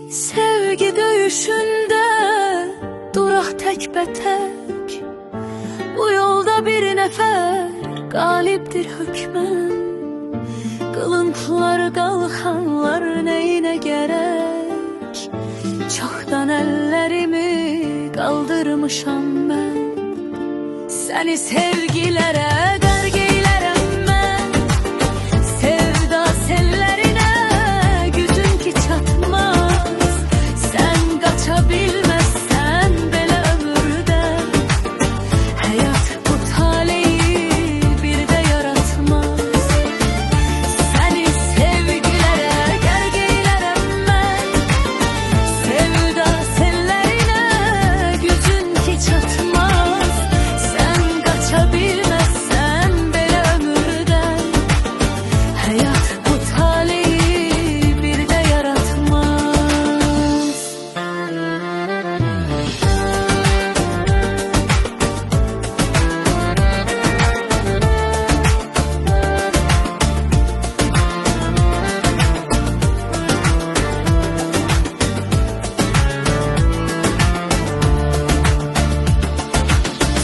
Sevgi döyüşündə duraq təkbətək. Bu yolda bir nəfər qalibdir hökmən. Qılıntılar, qalxanlar neyinə gərək? Çoxdan əllərimi qaldırmışam mən. Səni sevgilərə